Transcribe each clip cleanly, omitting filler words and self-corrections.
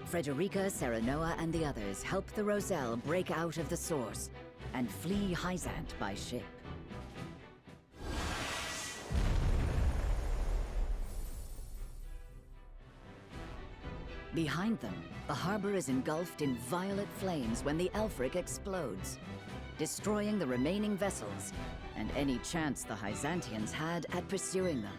Frederica, Serenoa, and the others help the Roselle break out of the source and flee Hyzant by ship. Behind them, the harbor is engulfed in violet flames when the Elfric explodes, destroying the remaining vessels and any chance the Hyzantians had at pursuing them.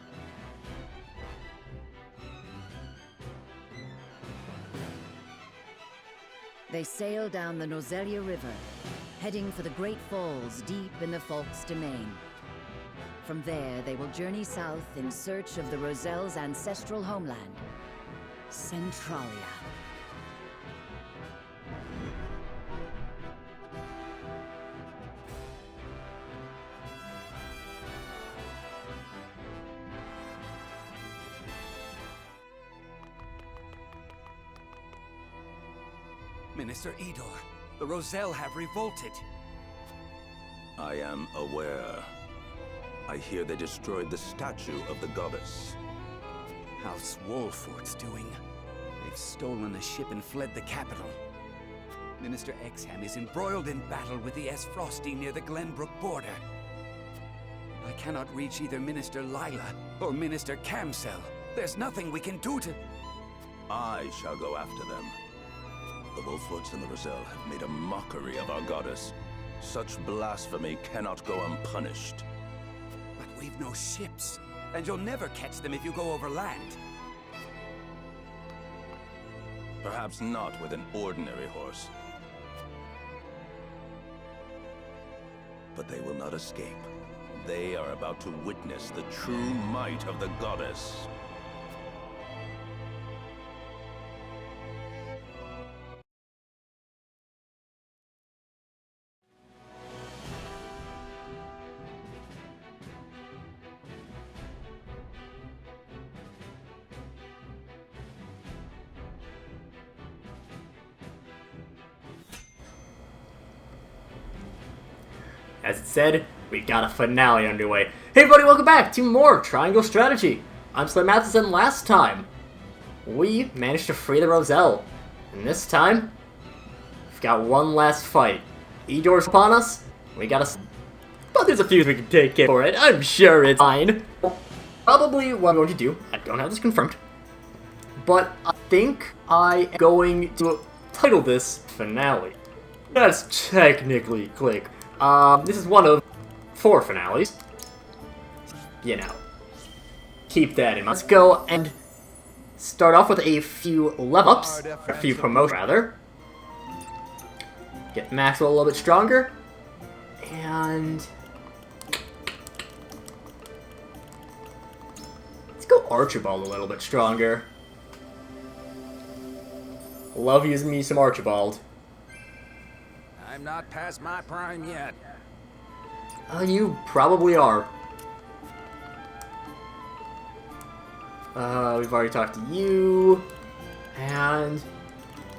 They sail down the Nozelia River, heading for the Great Falls deep in the Folk's domain. From there, they will journey south in search of the Roselle's ancestral homeland, Centralia. Minister Idor, the Roselle have revolted. I am aware. I hear they destroyed the statue of the goddess. How's Wolford's doing? They've stolen a ship and fled the capital. Minister Exham is embroiled in battle with the S. Frosty near the Glenbrook border. I cannot reach either Minister Lila or Minister Camsell. There's nothing we can do to... I shall go after them. The Wolfords and the Roselle have made a mockery of our goddess. Such blasphemy cannot go unpunished. But we've no ships, and you'll never catch them if you go over land. Perhaps not with an ordinary horse. But they will not escape. They are about to witness the true might of the goddess. As it said, we got a finale underway. Hey everybody, welcome back to more Triangle Strategy. I'm SlayerMathis, and last time, we managed to free the Roselle. And this time, we've got one last fight. Idor's upon us, we gotta... But there's a few we can take care for it, I'm sure it's fine. Probably what I'm going to do, I don't have this confirmed, but I think I am going to title this Finale. That's technically click. This is one of 4 finales. You know, keep that in mind. Let's go and start off with a few level ups, a few promotions rather. Get Maxwell a little bit stronger, and let's go Archibald a little bit stronger. Love using me some Archibald. I'm not past my prime yet. You probably are. We've already talked to you. And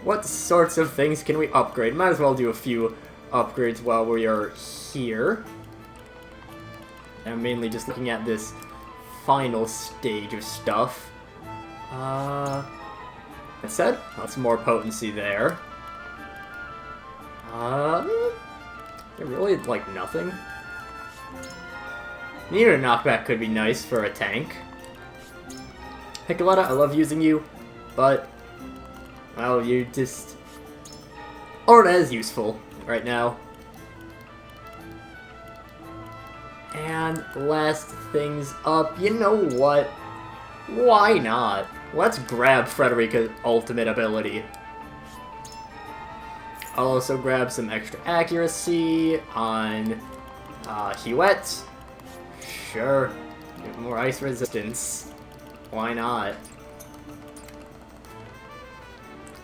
what sorts of things can we upgrade? Might as well do a few upgrades while we are here. I'm mainly just looking at this final stage of stuff. That said, that's more potency there. Really, like, nothing. Neither knockback could be nice for a tank. Piccoletta, I love using you, but, well, you just aren't as useful right now. And last things up, you know what? Why not? Let's grab Frederica's ultimate ability. I'll also grab some extra accuracy on Huette. Sure. Get more ice resistance. Why not?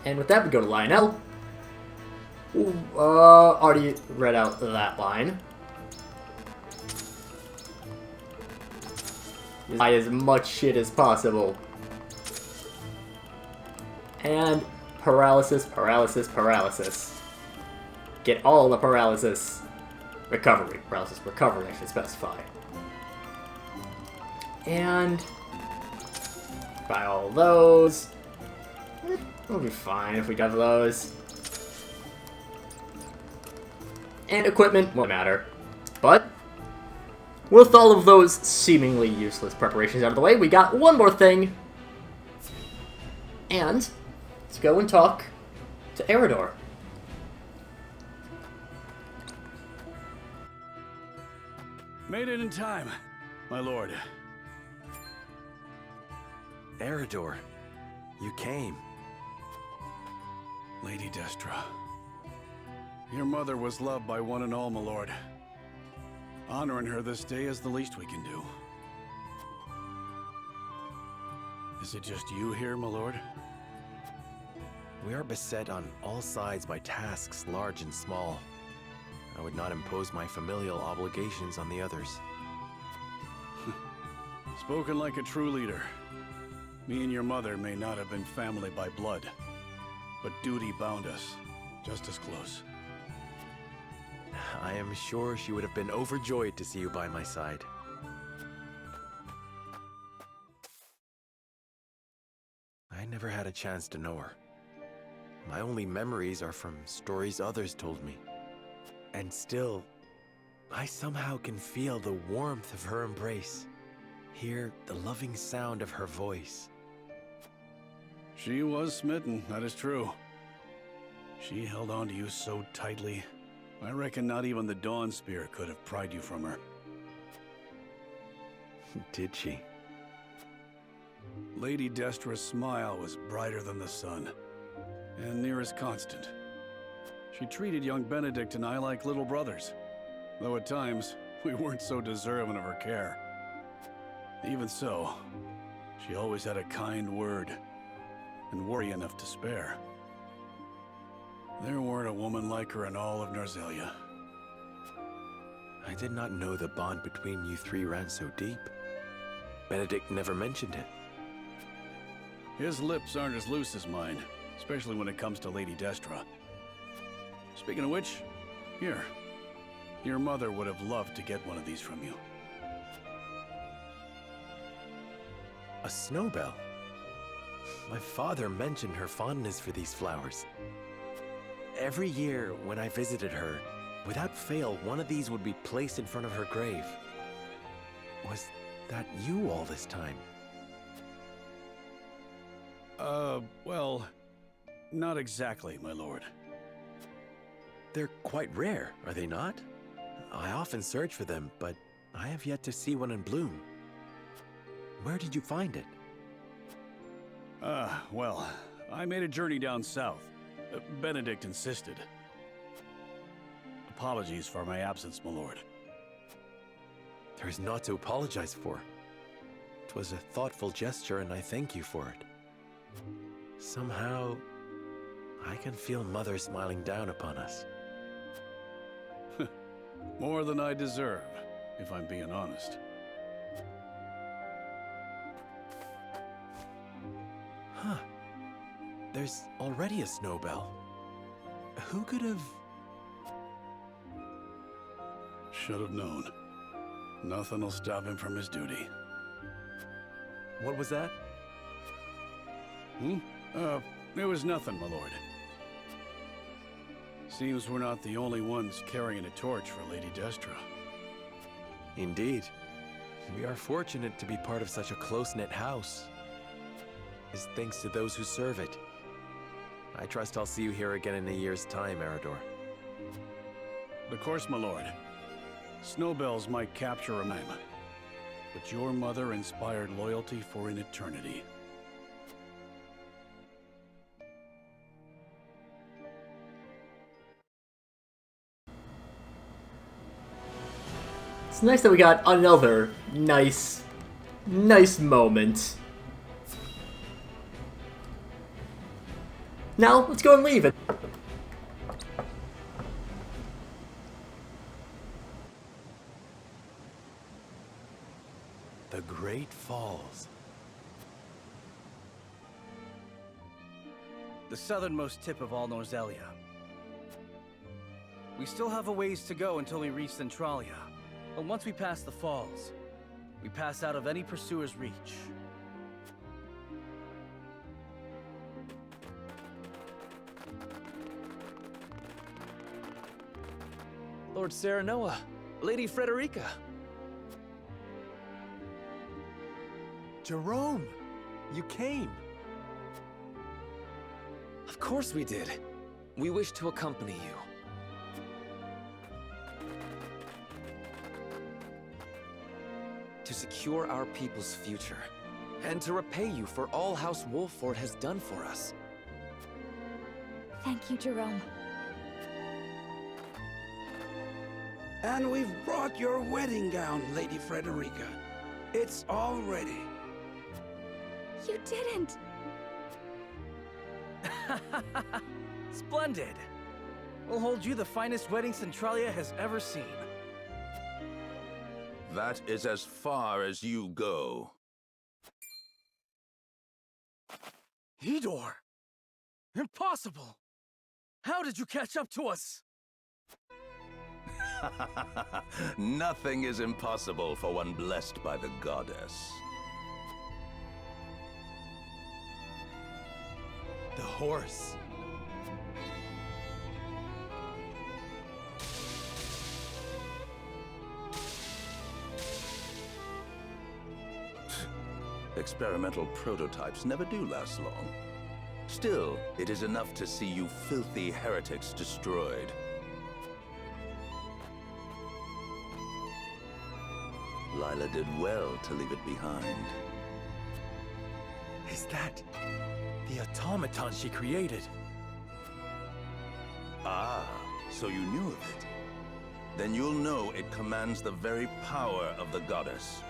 And with that, we go to Lionel. Ooh, already read out that line. Buy as much shit as possible. And paralysis, paralysis, paralysis. Get all the paralysis. Recovery. Paralysis recovery, I should specify. And buy all those. We'll be fine if we got those. And equipment won't matter. But with all of those seemingly useless preparations out of the way, we got one more thing. And let's go and talk to Eridor. Made it in time, my lord. Eridor, you came. Lady Destra. Your mother was loved by one and all, my lord. Honoring her this day is the least we can do. Is it just you here, my lord? We are beset on all sides by tasks large and small. I would not impose my familial obligations on the others. Spoken like a true leader. Me and your mother may not have been family by blood, but duty bound us just as close. I am sure she would have been overjoyed to see you by my side. I never had a chance to know her. My only memories are from stories others told me. And still, I somehow can feel the warmth of her embrace, hear the loving sound of her voice. She was smitten, that is true. She held on to you so tightly, I reckon not even the Dawn Spear could have pried you from her. Did she? Lady Destra's smile was brighter than the sun, and near as constant. She treated young Benedict and I like little brothers, though at times we weren't so deserving of her care. Even so, she always had a kind word, and worry enough to spare. There weren't a woman like her in all of Narzelia. I did not know the bond between you three ran so deep. Benedict never mentioned it. His lips aren't as loose as mine, especially when it comes to Lady Destra. Speaking of which, here. Your mother would have loved to get one of these from you. A snowbell? My father mentioned her fondness for these flowers. Every year when I visited her, without fail, one of these would be placed in front of her grave. Was that you all this time? Well, not exactly, my lord. They're quite rare, are they not? I often search for them, but I have yet to see one in bloom. Where did you find it? Well, I made a journey down south. Benedict insisted. Apologies for my absence, my lord. There is naught to apologize for. It was a thoughtful gesture, and I thank you for it. Somehow, I can feel Mother smiling down upon us. More than I deserve, if I'm being honest. Huh. There's already a snowbell. Who could have... Should have known. Nothing will stop him from his duty. What was that? It was nothing, my lord. Seems we're not the only ones carrying a torch for Lady Destra. Indeed. We are fortunate to be part of such a close-knit house. Is thanks to those who serve it. I trust I'll see you here again in a year's time, Eridor. Of course, my lord. Snowbells might capture a man, but your mother inspired loyalty for an eternity. It's nice that we got another nice moment. Now, let's go and leave it. The Great Falls. The southernmost tip of all Norzelia. We still have a ways to go until we reach Centralia, but once we pass the falls, we pass out of any pursuer's reach. Lord Serenoa, Lady Frederica. Jerome, you came. Of course we did. We wish to accompany you. To secure our people's future, and to repay you for all House Wolffort has done for us. Thank you, Jerome. And we've brought your wedding gown, Lady Frederica. It's all ready. You didn't! Splendid! We'll hold you the finest wedding Centralia has ever seen. That is as far as you go. Idor! Impossible! How did you catch up to us? Nothing is impossible for one blessed by the goddess. The horse. Experimental prototypes never do last long. Still, it is enough to see you filthy heretics destroyed. Lila did well to leave it behind. Is that the automaton she created? Ah, so you knew of it. Then you'll know it commands the very power of the goddess.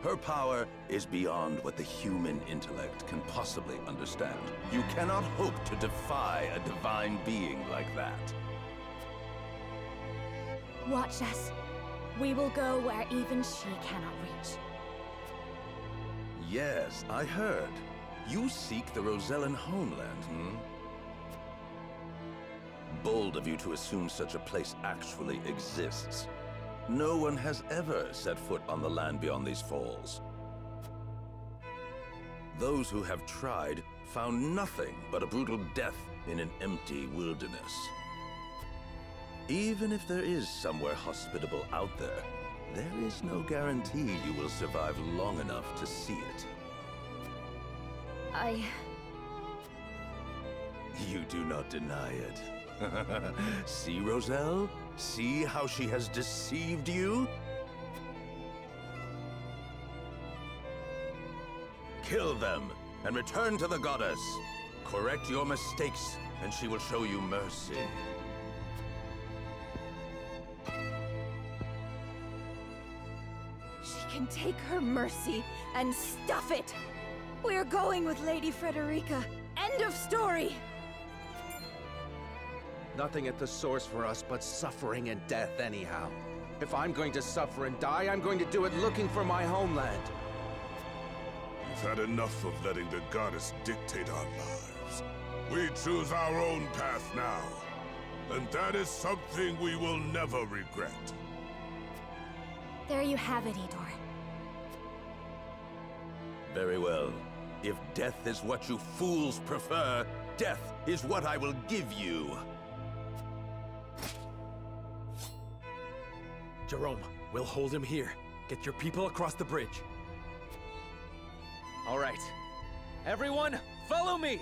Her power is beyond what the human intellect can possibly understand. You cannot hope to defy a divine being like that. Watch us. We will go where even she cannot reach. Yes, I heard. You seek the Rosellan homeland, hmm? Bold of you to assume such a place actually exists. No one has ever set foot on the land beyond these falls. Those who have tried found nothing but a brutal death in an empty wilderness. Even if there is somewhere hospitable out there, there is no guarantee you will survive long enough to see it. You do not deny it. See, Roselle? See how she has deceived you? Kill them and return to the goddess. Correct your mistakes, and she will show you mercy. She can take her mercy and stuff it. We're going with Lady Frederica. End of story. Nothing at the source for us but suffering and death anyhow. If I'm going to suffer and die, I'm going to do it looking for my homeland. We've had enough of letting the goddess dictate our lives. We choose our own path now. And that is something we will never regret. There you have it, Idor. Very well. If death is what you fools prefer, death is what I will give you. Jerome, we'll hold him here. Get your people across the bridge. All right. Everyone, follow me!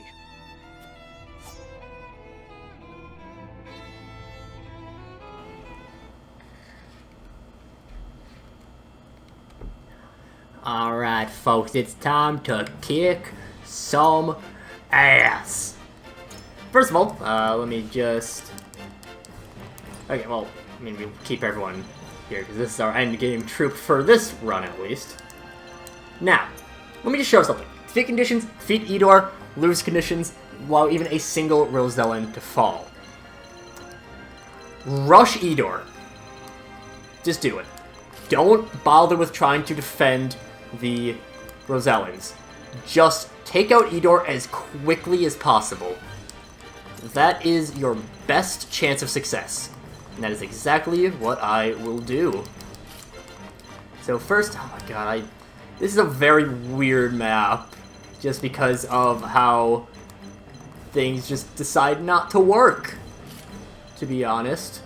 Alright, folks, it's time to kick some ass. First of all, let me just... Okay, well, I mean, we'll keep everyone here, because this is our endgame troop for this run, at least. Now, let me just show something. Defeat conditions, defeat Idor, lose conditions, allow even a single Rosellan to fall. Rush Idor. Just do it. Don't bother with trying to defend the Rosellans. Just take out Idor as quickly as possible. That is your best chance of success. And that is exactly what I will do. So first, oh my god, this is a very weird map. Just because of how things just decide not to work. to be honest.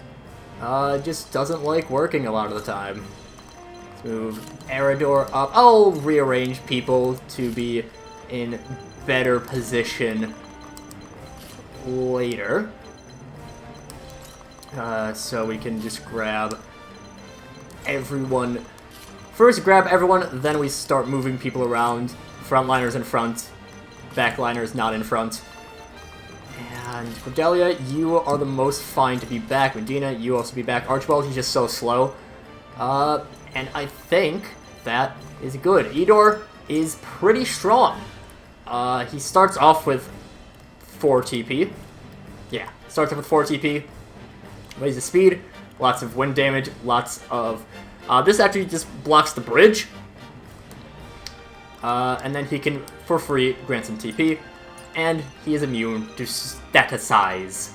Just doesn't like working a lot of the time. Let's move Eridor up. I'll rearrange people to be in better position later. So we can just grab everyone. First grab everyone, then we start moving people around. Frontliners in front, backliners not in front. And Cordelia, you are the most fine to be back. Medina, you also be back. Archibald, he's just so slow. And I think that is good. Edor is pretty strong. He starts off with 4 TP. Yeah, starts off with 4 TP. Raises the speed, lots of wind damage, lots of... this actually just blocks the bridge. And then he can, for free, grant some TP. And he is immune to statize.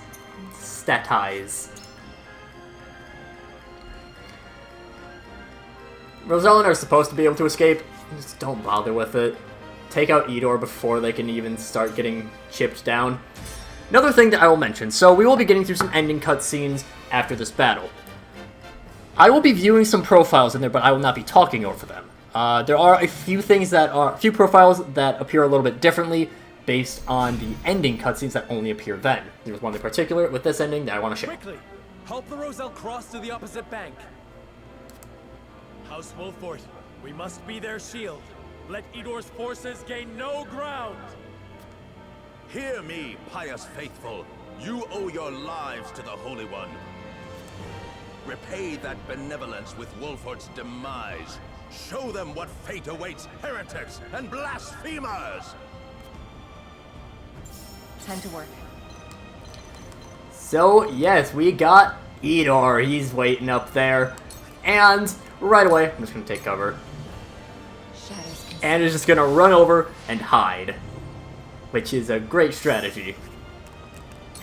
Roselle are supposed to be able to escape. Just don't bother with it. Take out Edor before they can even start getting chipped down. Another thing that I will mention. So we will be getting through some ending cutscenes after this battle. I will be viewing some profiles in there, but I will not be talking over them. There are a few profiles that appear a little bit differently based on the ending cutscenes that only appear then. There's one in particular with this ending that I want to share. Quickly, help the Roselle cross to the opposite bank. House Wolfort, we must be their shield. Let Edor's forces gain no ground. Hear me, pious faithful. You owe your lives to the Holy One. Repay that benevolence with Wolfort's demise. Show them what fate awaits heretics and blasphemers! Time to work. So, yes, we got Edor. He's waiting up there. And right away, I'm just going to take cover. And is just going to run over and hide. Which is a great strategy.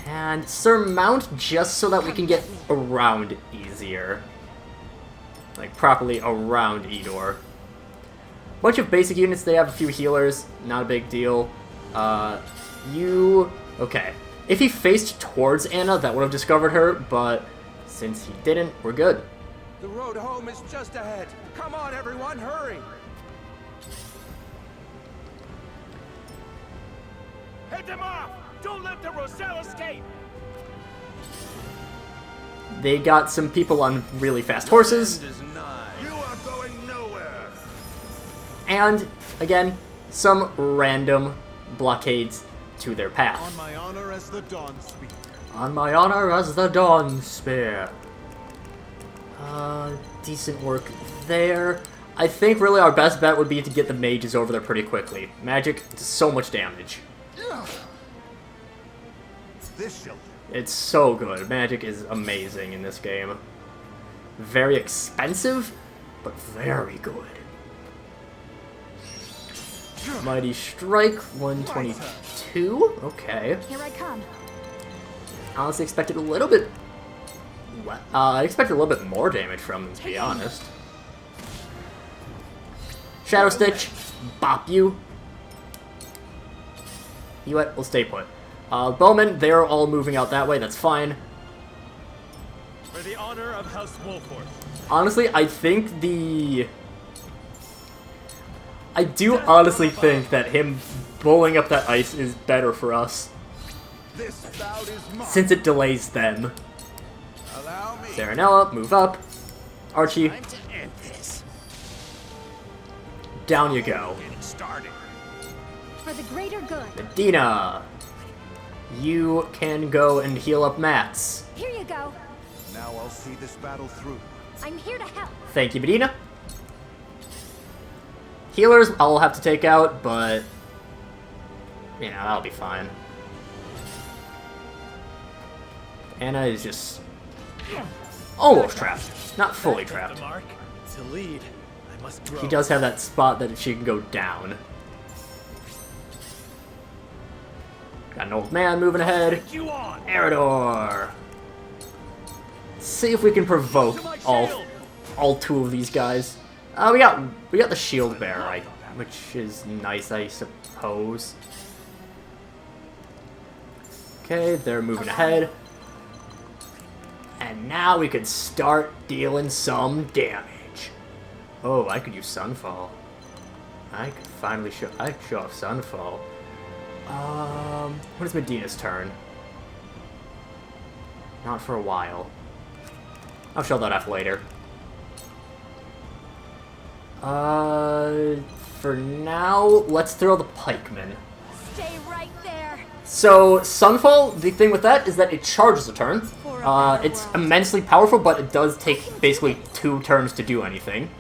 And surmount just so that we can get around easier. Like, properly around Edor. Bunch of basic units, they have a few healers. Not a big deal. Okay. If he faced towards Anna, that would have discovered her, but since he didn't, we're good. The road home is just ahead. Come on, everyone, hurry! Head them off! Don't let the Roselle escape! They got some people on really fast horses. You are going nowhere. And, again, some random blockades to their path. On my honor as the Dawn Spear. On my honor as the Dawn Spear. Decent work there. I think really our best bet would be to get the mages over there pretty quickly. Magic does so much damage. This shall. It's so good. Magic is amazing in this game. Very expensive, but very good. Mighty Strike, 122. Okay. Here I come. I honestly expected a little bit... I expected a little bit more damage from them, to be honest. Shadow Stitch, bop you. You what? We'll stay put. Bowmen, they're all moving out that way, that's fine. For the honor of House Wolfort. Honestly, I think the... I do honestly think that him blowing up that ice is better for us. This bout is mine. Since it delays them. Allow me. Serenella, move up. Archie. Time to end this. Down you go. Getting started. For the greater good. Medina. You can go and heal up Mats. Here you go. Now I'll see this battle through. I'm here to help. Thank you, Medina. Healers I'll have to take out, but... yeah, that'll be fine. Anna is just... almost trapped. Not fully trapped. To lead, I must grow. He does have that spot that she can go down. Got an old man moving ahead. Eridor! See if we can provoke all two of these guys. We got the shield bearer, which is nice, I suppose. Okay, they're moving ahead. And now we could start dealing some damage. Oh, I could use Sunfall. I could finally show off Sunfall. What is Medina's turn? Not for a while. I'll show that off later. For now, let's throw the pikemen. Stay right there. So, Sunfall, the thing with that is that it charges a turn. It's immensely powerful, but it does take basically 2 turns to do anything.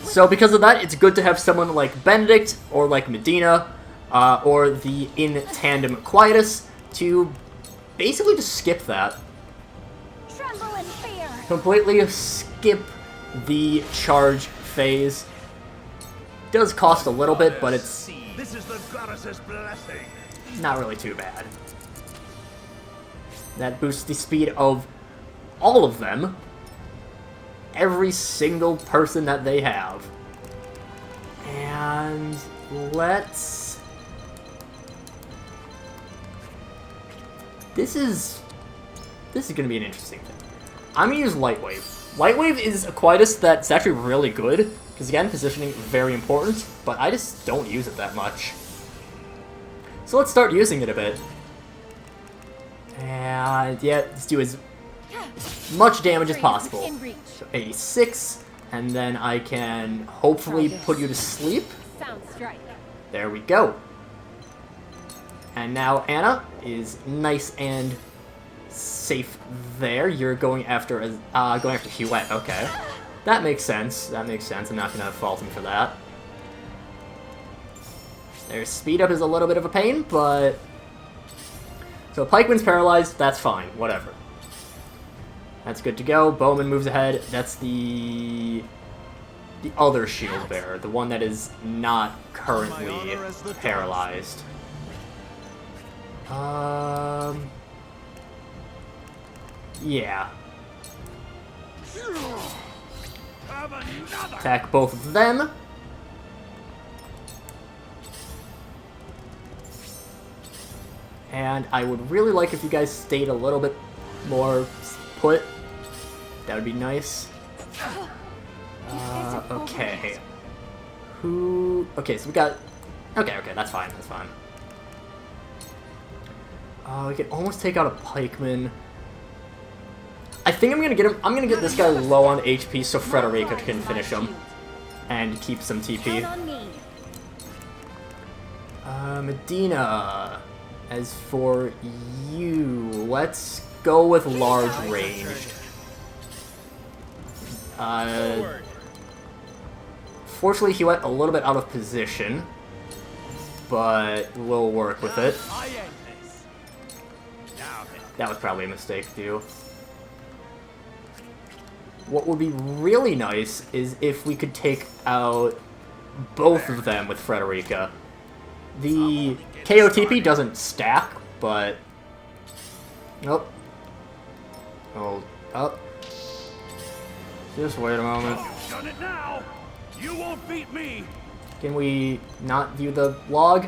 So because of that, it's good to have someone like Benedict, or like Medina, or the in tandem Quietus to basically just skip that. Tremble in fear. Completely skip the charge phase. Does cost a little bit, but it's This is the goddess's blessing. not really too bad. That boosts the speed of all of them. Every single person that they have. And let's... This is going to be an interesting thing. I'm going to use Lightwave. Lightwave is a Quietus that's actually really good, because again, positioning very important, but I just don't use it that much. So let's start using it a bit. And yeah, let's do as much damage as possible. So a 6, and then I can hopefully put you to sleep. There we go. And now Anna is nice and safe there. You're going after Huette. Okay, that makes sense. That makes sense. I'm not gonna fault him for that. Their speed up is a little bit of a pain, but so Pikeman's paralyzed. That's fine. Whatever. That's good to go. Bowman moves ahead. That's the other shield bearer, the one that is not currently paralyzed. Yeah. Attack both of them. And I would really like if you guys stayed a little bit more put. That would be nice. Okay. Okay, so we got... Okay, that's fine, that's fine. We can almost take out a pikeman. I think I'm gonna get this guy low on HP so Frederica can finish him. And keep some TP. Medina. As for you, let's go with large ranged. Fortunately, he went a little bit out of position, but we'll work with it. That was probably a mistake, too. What would be really nice is if we could take out both of them with Frederica. The KOTP doesn't stack, but... Nope. Hold up. Just wait a moment. You've done it now. You won't beat me. Can we not view the log?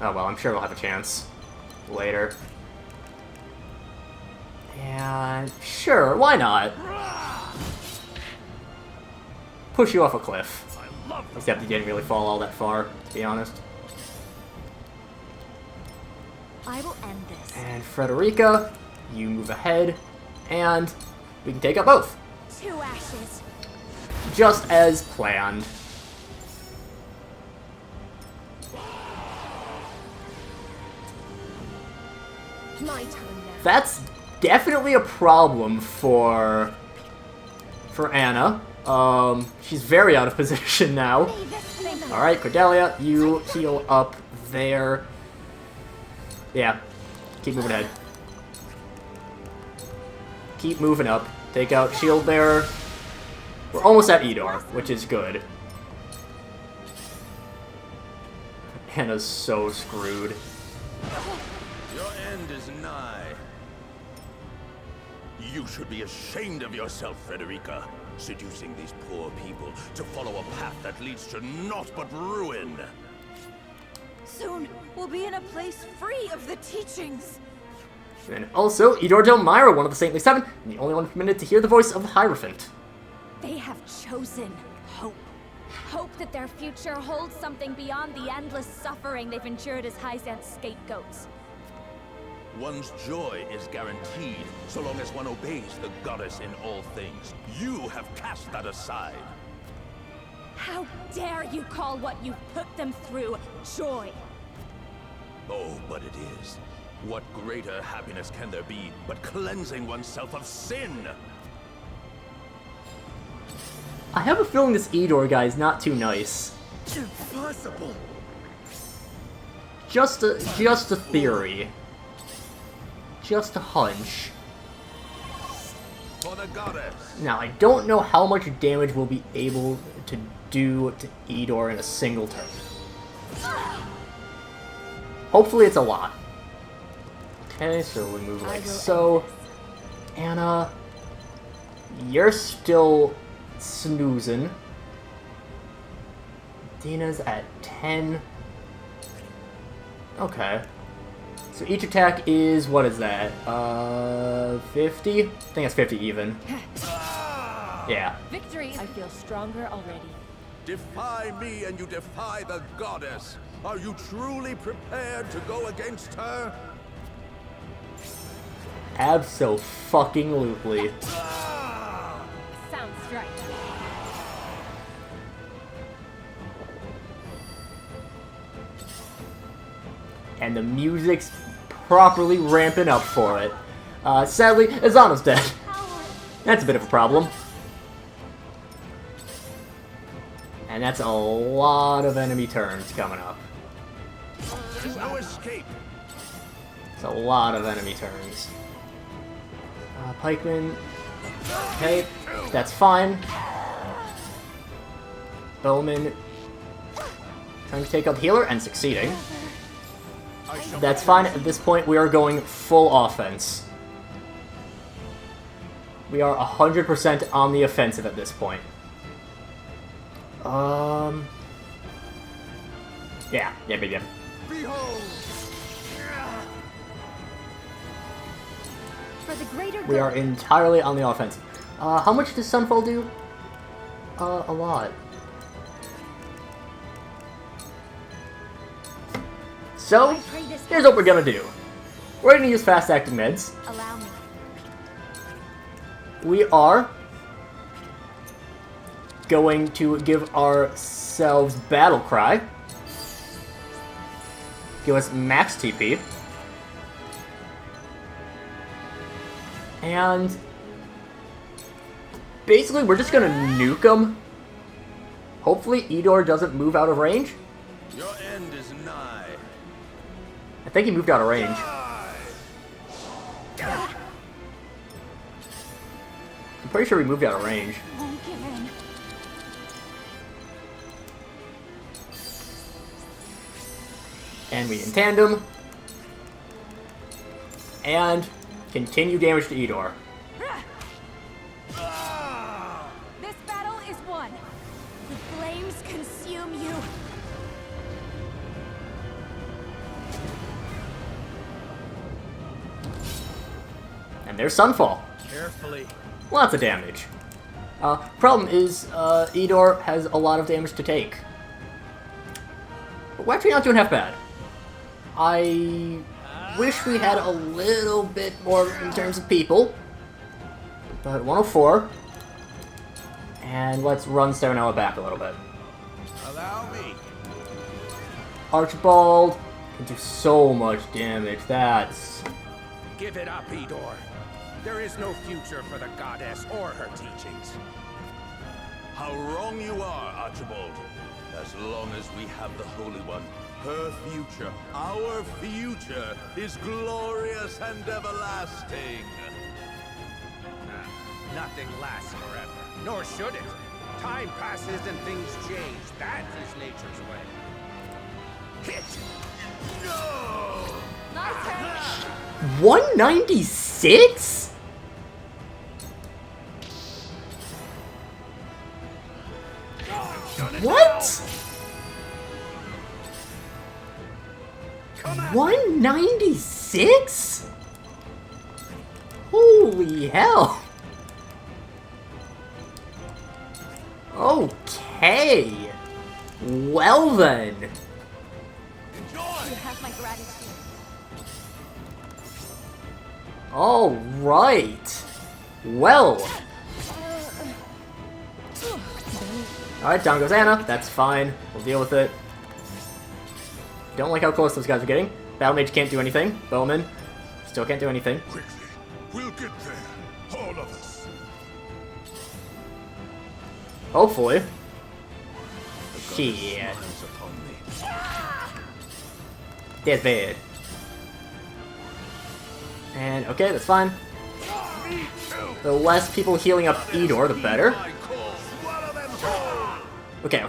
Oh well, I'm sure we'll have a chance later. And sure, why not? Push you off a cliff. Except you didn't really fall all that far, to be honest. I will end this. And Frederica, you move ahead, and we can take out both. 2 ashes. Just as planned. My turn now. That's definitely a problem for Anna. She's very out of position now. Alright, Cordelia, you heal up there. Yeah, keep moving ahead. Keep moving up. Take out shield bearer. We're almost at Edor, which is good. Anna's so screwed. Your end is nigh. You should be ashamed of yourself, Frederica, seducing these poor people to follow a path that leads to naught but ruin. Soon, we'll be in a place free of the teachings. And also, Idor Delmira, one of the Saintly Seven, and the only one permitted to hear the voice of the Hierophant. They have chosen hope. Hope that their future holds something beyond the endless suffering they've endured as Hyzan's scapegoats. One's joy is guaranteed so long as one obeys the goddess in all things. You have cast that aside. How dare you call what you've put them through joy? Oh, but it is. What greater happiness can there be but cleansing oneself of sin? I have a feeling this Idor guy is not too nice. Impossible! Just a theory. Just a hunch. For the goddess. Now, I don't know how much damage we'll be able to do to Idor in a single turn. Hopefully it's a lot. Okay, so we move like so. Anna, you're still snoozing. Dina's at 10. Okay. So each attack is, what is that? 50? I think it's 50 even. Yeah. Victory! I feel stronger already. Defy me and you defy the goddess. Are you truly prepared to go against her? Abso-fucking-lutely. Sounds right. And the music's properly ramping up for it. Sadly, Azano's dead. That's a bit of a problem. And that's a lot of enemy turns coming up. There's no escape. It's a lot of enemy turns. Pikeman. Okay, that's fine. Bowman. Trying to take out the healer and succeeding. That's fine. At this point, we are going full offense. We are 100% on the offensive at this point. Yeah. Behold. For the greater We are entirely on the offensive. How much does Sunfall do? A lot. So, here's what we're gonna do. We're gonna use fast-acting meds. Allow me. We are going to give ourselves Battle Cry. Give us max TP. And basically, we're just gonna nuke them. Hopefully, Idor doesn't move out of range. Your end is nigh. I think he moved out of range. I'm pretty sure he moved out of range. Won't give in. And we in tandem. And continue damage to Idor. This battle is won. The flames consume you. And there's Sunfall. Carefully. Lots of damage. Problem is, Idor has a lot of damage to take. But we're actually not doing half bad. I wish we had a little bit more in terms of people. But 104. And let's run Serenella back a little bit. Allow me. Archibald can do so much damage. That's... Give it up, Idor. There is no future for the goddess or her teachings. How wrong you are, Archibald. As long as we have the Holy One, her future, our future, is glorious and everlasting. Nothing lasts forever, nor should it. Time passes and things change. That is nature's way. Hit! No! Nice hit. 196? What? 196? Holy hell! Okay. Well then. You have my gratitude. All right. Well. All right, down goes Anna. That's fine. We'll deal with it. Don't like how close those guys are getting. Battle Mage can't do anything. Bowman still can't do anything. Quickly, we'll get there, all of us. Hopefully. Shit. That's bad. And okay, that's fine. The less people healing up Edor, the better. Okay.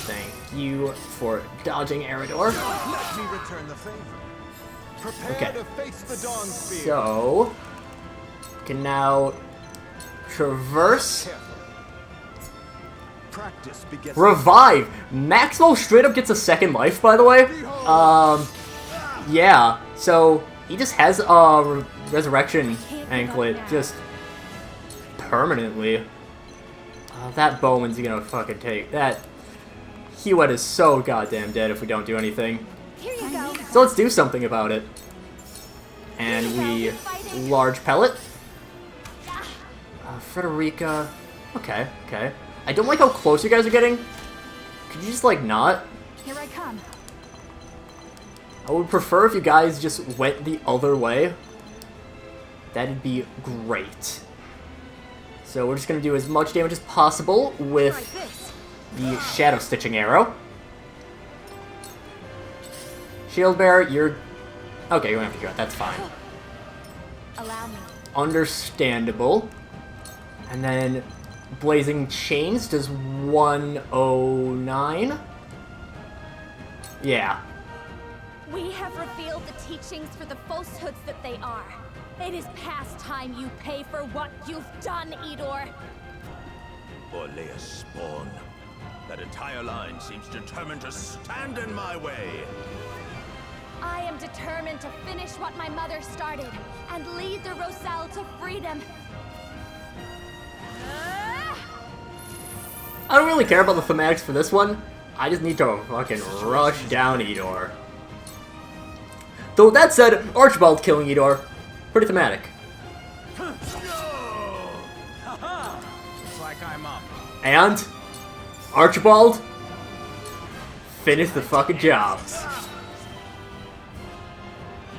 Thank you for dodging Eridor. Let me return the favor. Prepare to face the dawn spear. So can now traverse. Practice begets Revive! Maxwell straight up gets a second life, by the way. Yeah, so he just has a resurrection anklet just permanently. That Bowman's gonna fucking take that. Hewett is so goddamn dead if we don't do anything. Here you go. So let's do something about it. And we large pellet. Frederica. Okay. I don't like how close you guys are getting. Could you just, like, not? Here I come. I would prefer if you guys just went the other way. That'd be great. So we're just going to do as much damage as possible with the Shadow Stitching Arrow. Shield Bearer, you're... Okay, you don't have to do it. That's fine. Allow me. Understandable. And then Blazing Chains does 109. Yeah. We have revealed the teachings for the falsehoods that they are. It is past time you pay for what you've done, Edor. Orlea's spawn. That entire line seems determined to stand in my way. I am determined to finish what my mother started and lead the Roselle to freedom. I don't really care about the thematics for this one. I just need to fucking rush down Edor. Though with that said, Archibald killing Edor, pretty thematic. Looks like I'm up. And Archibald, finish the fucking job.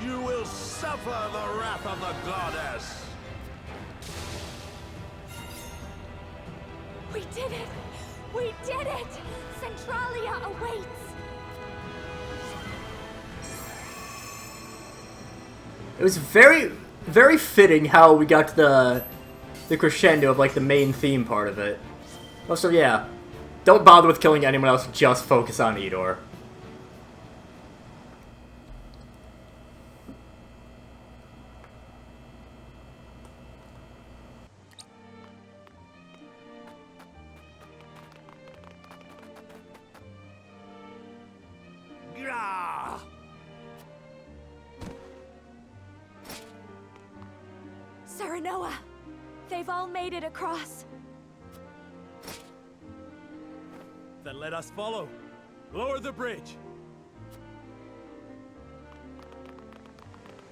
You will suffer the wrath of the goddess. We did it! We did it! Centralia awaits! It was very, very fitting how we got to the crescendo of like the main theme part of it. Also, yeah, don't bother with killing anyone else, just focus on Edor. Serenoa! They've all made it across. Then let us follow. Lower the bridge.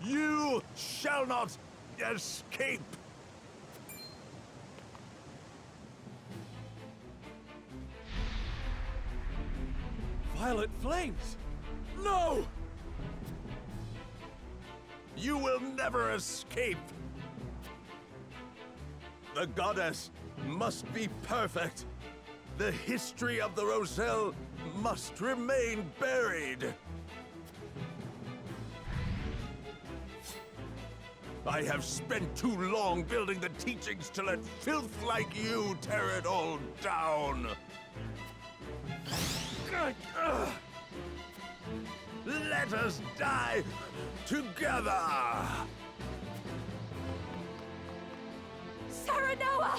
You shall not escape. Violet flames! No! You will never escape. The goddess must be perfect. The history of the Roselle must remain buried. I have spent too long building the teachings to let filth like you tear it all down. Let us die together. Serenoa!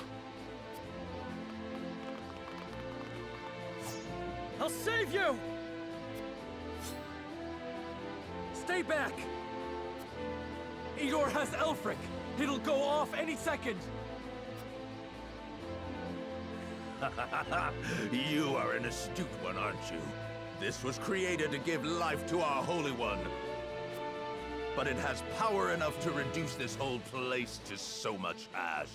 I'll save you! Stay back! Edor has Elfric! It'll go off any second! You are an astute one, aren't you? This was created to give life to our Holy One. But it has power enough to reduce this whole place to so much ash.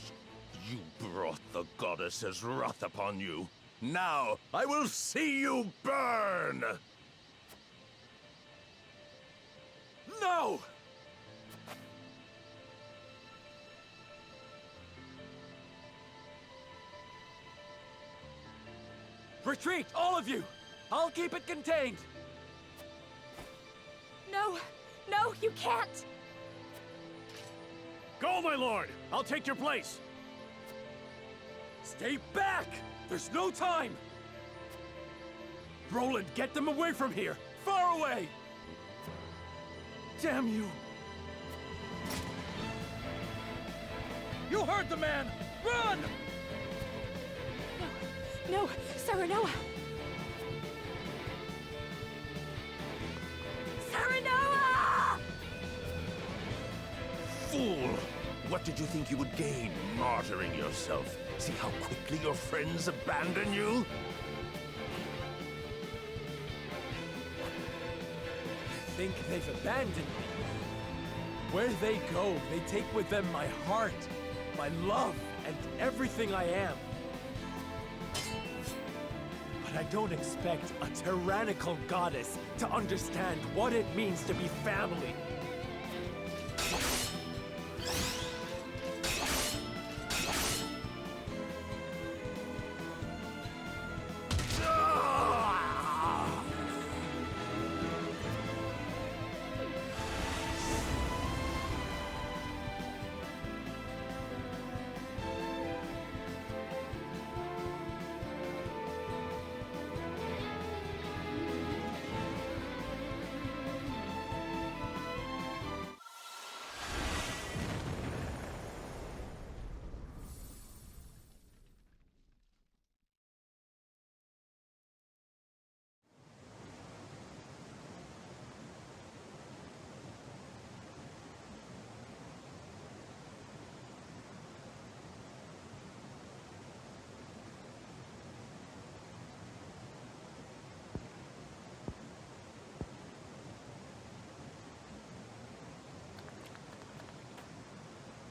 You brought the goddess's wrath upon you. Now, I will see you burn! No! Retreat, all of you! I'll keep it contained! No! No, you can't! Go, my lord! I'll take your place! Stay back! There's no time! Roland, get them away from here! Far away! Damn you! You heard the man! Run! No, Serenoa! Serenoa! Fool! What did you think you would gain, martyring yourself? See how quickly your friends abandon you? I think they've abandoned me. Where they go, they take with them my heart, my love, and everything I am. But I don't expect a tyrannical goddess to understand what it means to be family.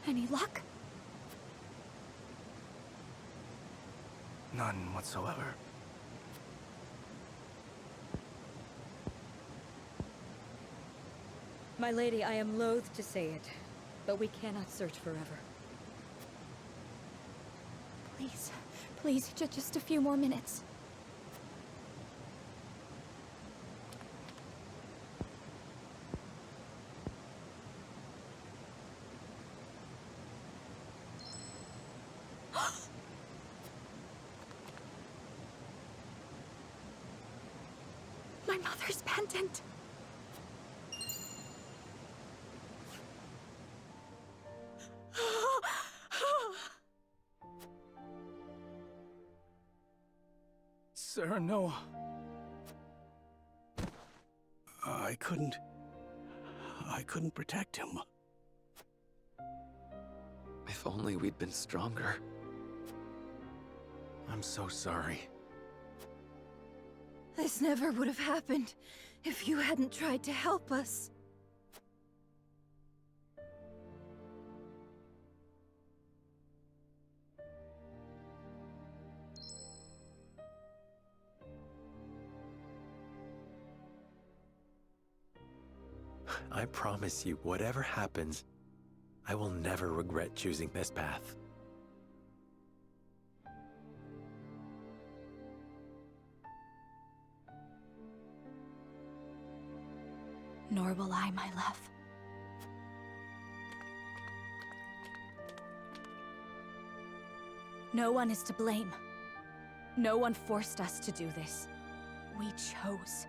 Any luck? None whatsoever. My lady, I am loath to say it, but we cannot search forever. Please, please, just a few more minutes. My mother's pendant. Serenoa. I couldn't protect him. If only we'd been stronger. I'm so sorry. This never would have happened if you hadn't tried to help us. I promise you, whatever happens, I will never regret choosing this path. Nor will I, my love. No one is to blame. No one forced us to do this. We chose.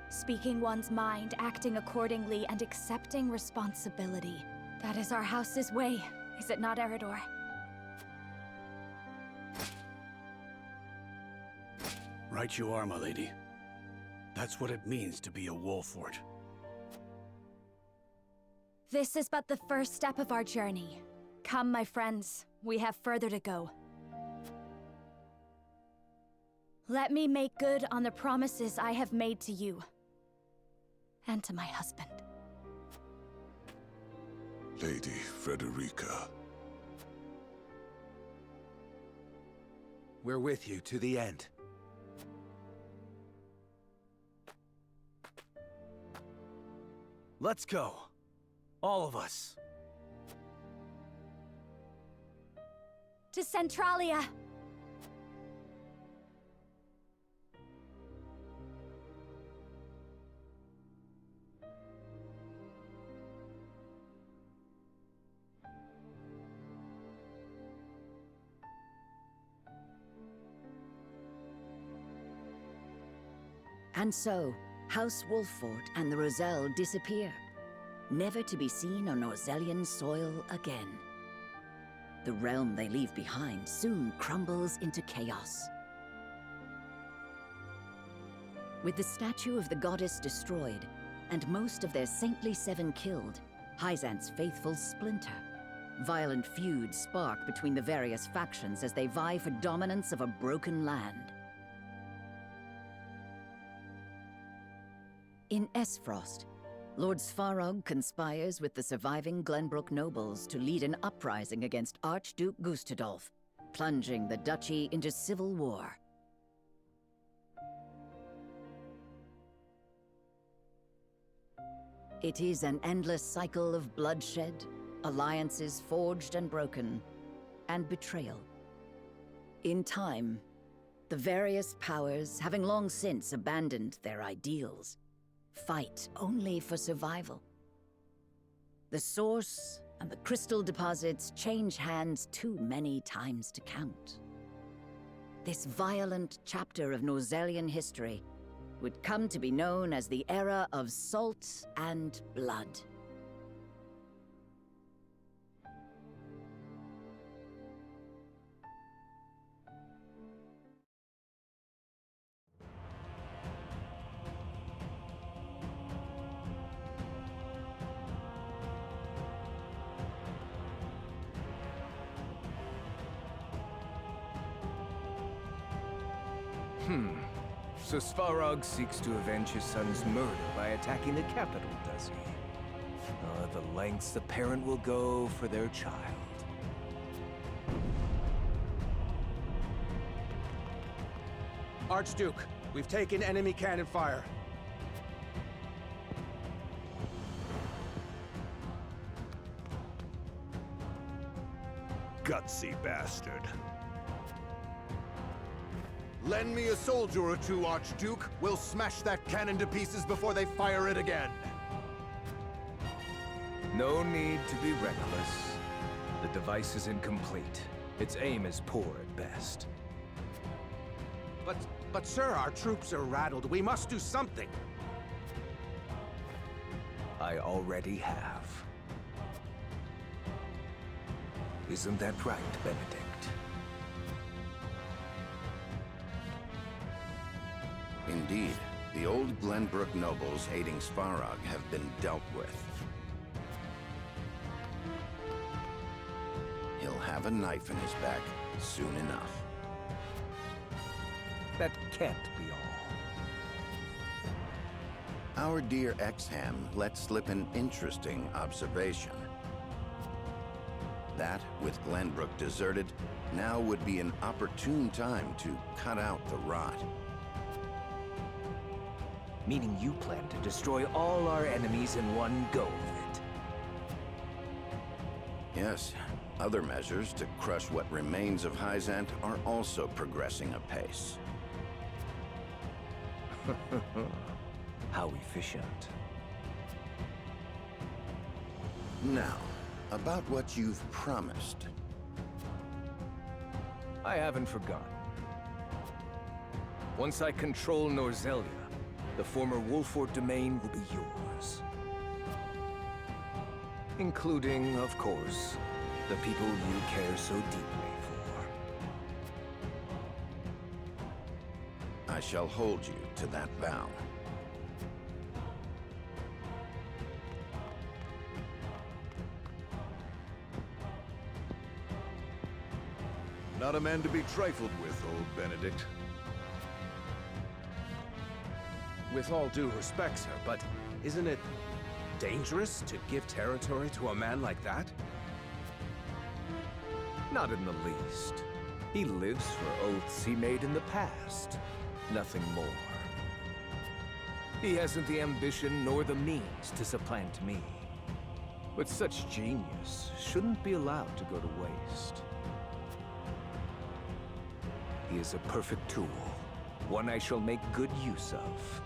Speaking one's mind, acting accordingly, and accepting responsibility. That is our house's way, is it not, Eridor? Right you are, my lady. That's what it means to be a Wolfort. This is but the first step of our journey. Come, my friends. We have further to go. Let me make good on the promises I have made to you. And to my husband. Lady Frederica. We're with you to the end. Let's go. All of us. To Centralia! And so, House Wolfort and the Roselle disappear, never to be seen on Norzellian soil again. The realm they leave behind soon crumbles into chaos. With the statue of the goddess destroyed, and most of their saintly seven killed, Hyzant's faithful splinter. Violent feuds spark between the various factions as they vie for dominance of a broken land. In Esfrost, Lord Svarog conspires with the surviving Glenbrook nobles to lead an uprising against Archduke Gustadolf, plunging the duchy into civil war. It is an endless cycle of bloodshed, alliances forged and broken, and betrayal. In time, the various powers, having long since abandoned their ideals, fight only for survival. The source and the crystal deposits change hands too many times to count. This violent chapter of Norzellian history would come to be known as the Era of Salt and Blood. So Svarog seeks to avenge his son's murder by attacking the capital, does he? The lengths the parent will go for their child. Archduke, we've taken enemy cannon fire. Gutsy bastard. Lend me a soldier or two, Archduke. We'll smash that cannon to pieces before they fire it again. No need to be reckless. The device is incomplete. Its aim is poor at best. But sir, our troops are rattled. We must do something. I already have. Isn't that right, Benedict? Indeed, the old Glenbrook nobles aiding Svarog have been dealt with. He'll have a knife in his back soon enough. That can't be all. Our dear Exham let slip an interesting observation. That, with Glenbrook deserted, now would be an opportune time to cut out the rot. Meaning you plan to destroy all our enemies in one go of it. Yes, other measures to crush what remains of Hyzant are also progressing apace. How efficient. Now, about what you've promised. I haven't forgotten. Once I control Norzellia, the former Wolfort domain will be yours. Including, of course, the people you care so deeply for. I shall hold you to that vow. Not a man to be trifled with, old Benedict. With all due respect, sir, but isn't it dangerous to give territory to a man like that? Not in the least. He lives for oaths he made in the past. Nothing more. He hasn't the ambition nor the means to supplant me. But such genius shouldn't be allowed to go to waste. He is a perfect tool, one I shall make good use of.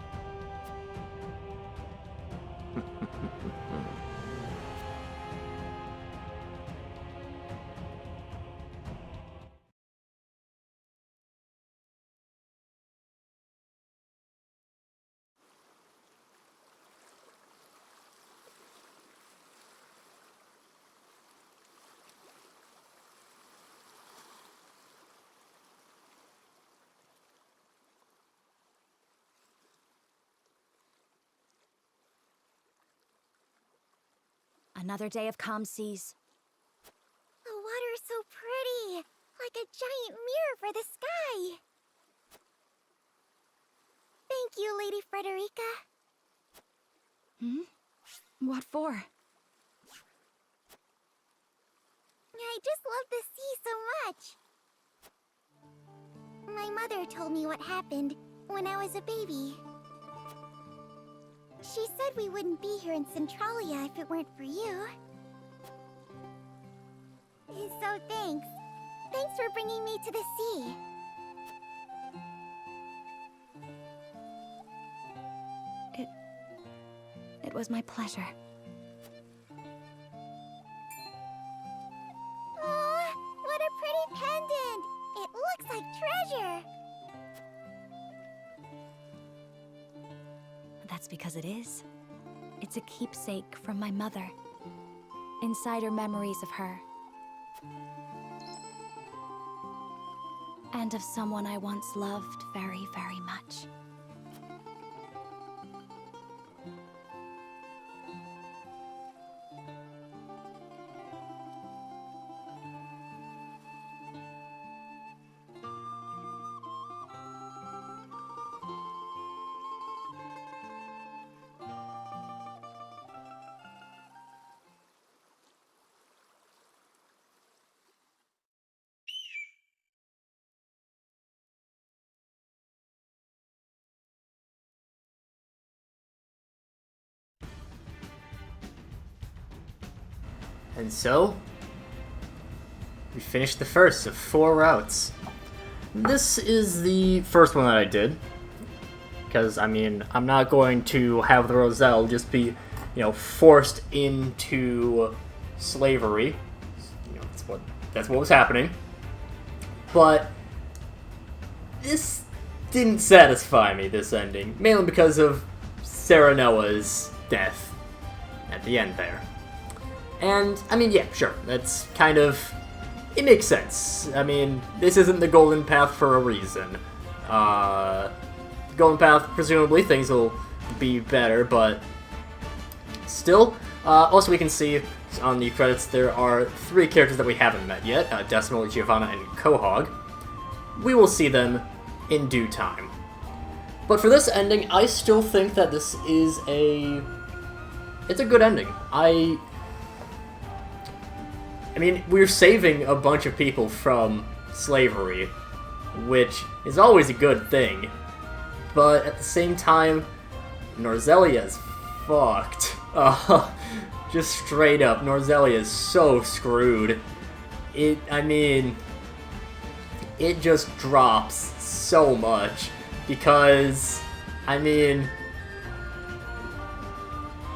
Another day of calm seas. The water is so pretty, like a giant mirror for the sky. Thank you, Lady Frederica. What for? I just love the sea so much. My mother told me what happened when I was a baby. She said we wouldn't be here in Centralia if it weren't for you. So thanks. Thanks for bringing me to the sea. It was my pleasure. Oh, what a pretty pendant! It looks like treasure! That's because it is. It's a keepsake from my mother. Inside are memories of her. And of someone I once loved very, very much. And so, we finished the first of 4 routes. This is the first one that I did, because, I mean, I'm not going to have the Roselle just be, forced into slavery. That's what was happening. But this didn't satisfy me, this ending, mainly because of Sarah Noah's death at the end there. And, I mean, yeah, sure, that's kind of... It makes sense. I mean, this isn't the Golden Path for a reason. Golden Path, presumably, things will be better, but... Still, also we can see on the credits there are 3 characters that we haven't met yet, Decimal, Giovanna, and Quahog. We will see them in due time. But for this ending, I still think that this is it's a good ending. I mean, we're saving a bunch of people from slavery, which is always a good thing. But at the same time, Norzelia is fucked. Just straight up, Norzelia is so screwed. It just drops so much. Because,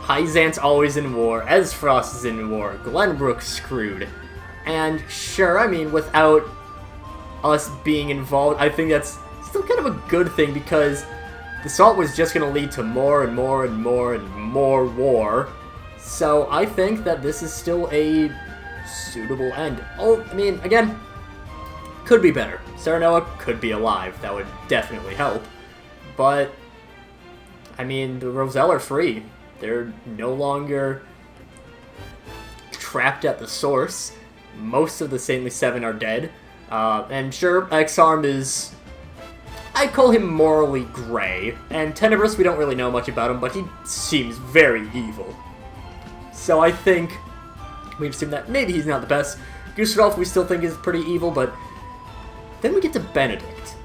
Hyzant's always in war, Esfrost is in war, Glenbrook's screwed. And sure, without us being involved, I think that's still kind of a good thing, because the Salt was just going to lead to more and more and more and more war. So I think that this is still a suitable end. Oh, again, could be better. Sarah Noah could be alive. That would definitely help. But, the Roselle are free. They're no longer trapped at the source. Most of the Saintly Seven are dead. And sure, X-Arm is... I call him morally gray, and Tenebrous, we don't really know much about him, but he seems very evil. So I think we assume that maybe he's not the best. Gustave we still think is pretty evil, but then we get to Benedict.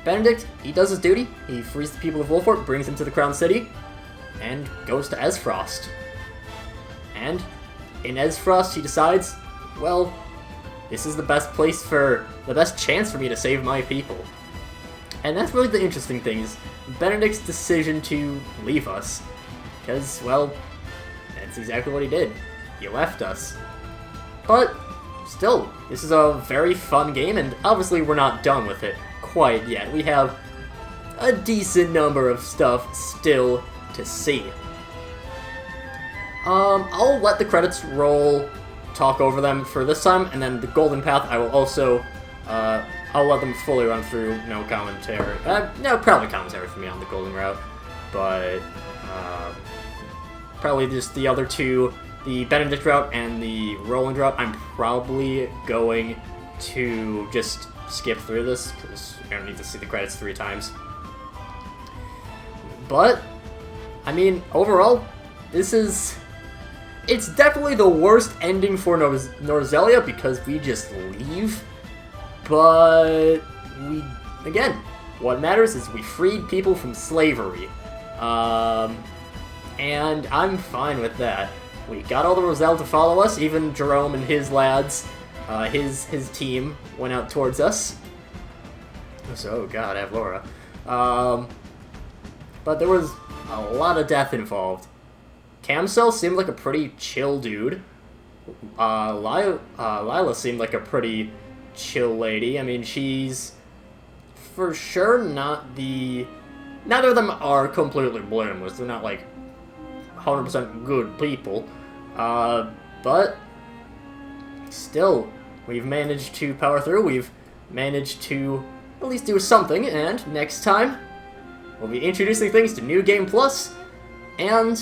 Benedict, he does his duty, he frees the people of Wolfort, brings them to the Crown City, and goes to Esfrost. And in Esfrost, he decides, well, this is the best chance for me to save my people. And that's really the interesting thing, is Benedict's decision to leave us. Because, well, that's exactly what he did. He left us. But, still, this is a very fun game, and obviously we're not done with it quite yet. We have a decent number of stuff still to see. I'll let the credits roll, talk over them for this time, and then the Golden Path I will also, I'll let them fully run through, no commentary. No, probably commentary for me on the Golden Route, but probably just the other two, the Benedict Route and the Roland Route, I'm probably going to just skip through this, because I don't need to see the credits 3 times. But, I mean, overall, it's definitely the worst ending for Norzelia, because we just leave. But, again, what matters is we freed people from slavery. And I'm fine with that. We got all the Roselle to follow us, even Jerome and his lads, his team went out towards us. So, oh god, I have Laura. But there was a lot of death involved. Camcel seemed like a pretty chill dude. Lila seemed like a pretty chill lady. I mean, she's for sure not the... Neither of them are completely blameless. They're not, like, 100% good people. But still, we've managed to power through. We've managed to at least do something. And next time, we'll be introducing things to New Game Plus. And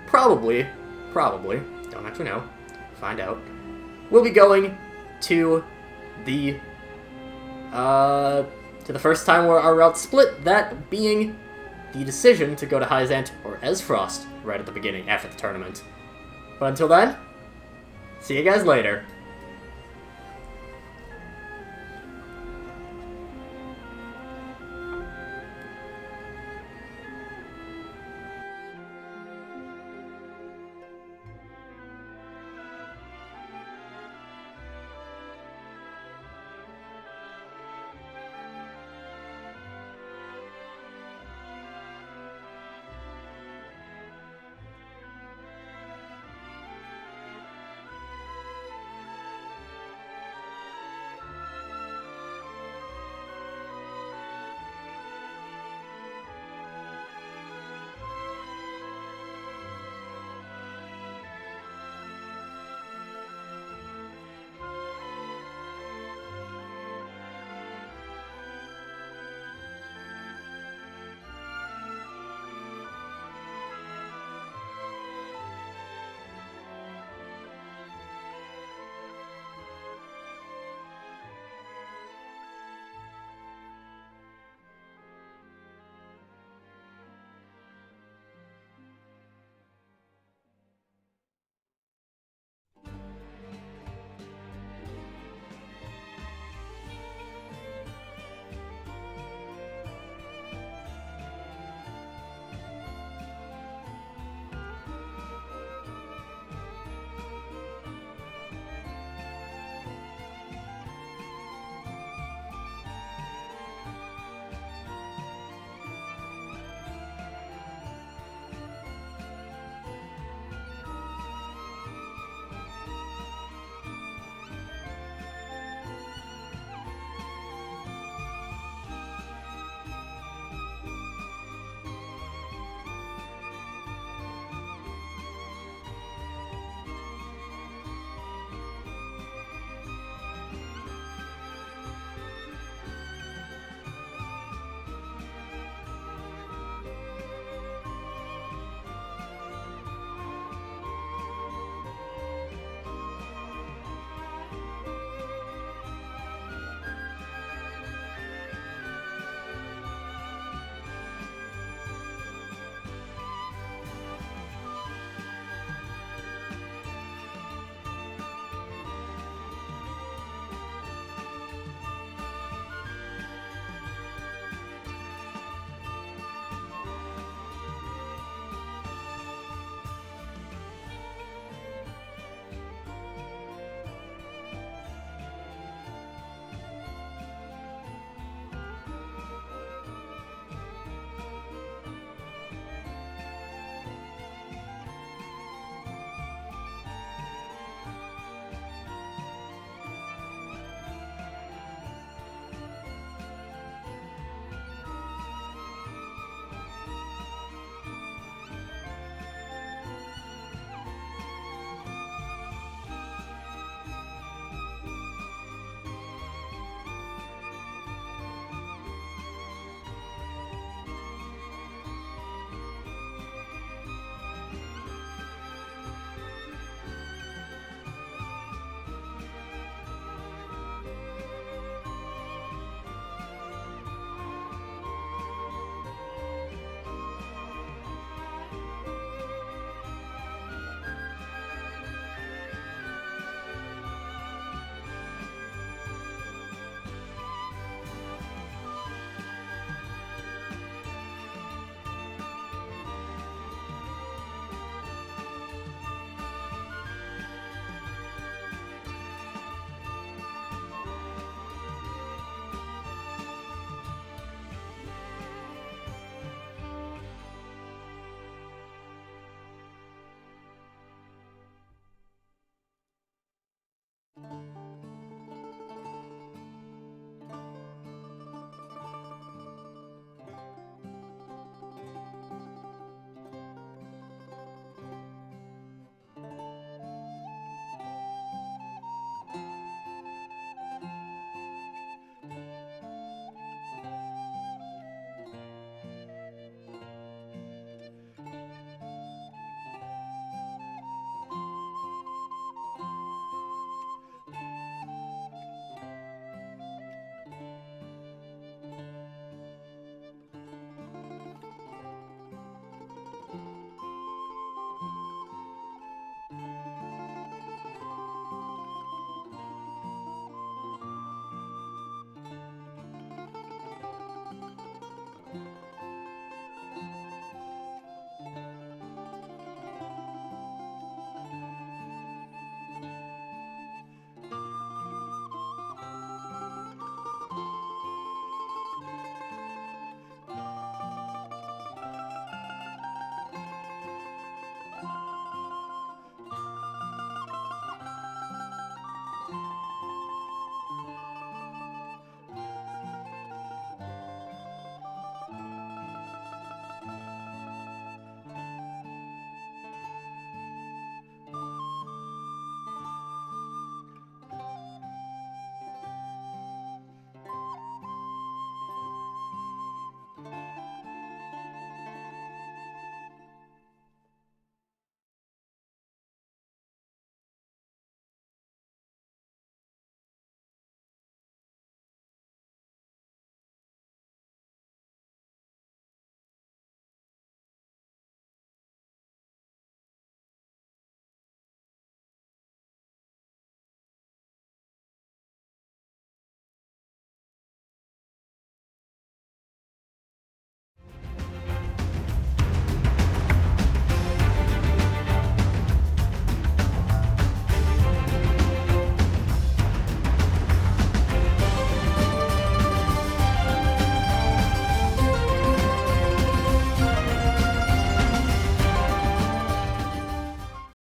probably, don't actually know, find out, we'll be going to the first time where our routes split, that being the decision to go to Hyzant or Esfrost right at the beginning after the tournament. But until then, see you guys later.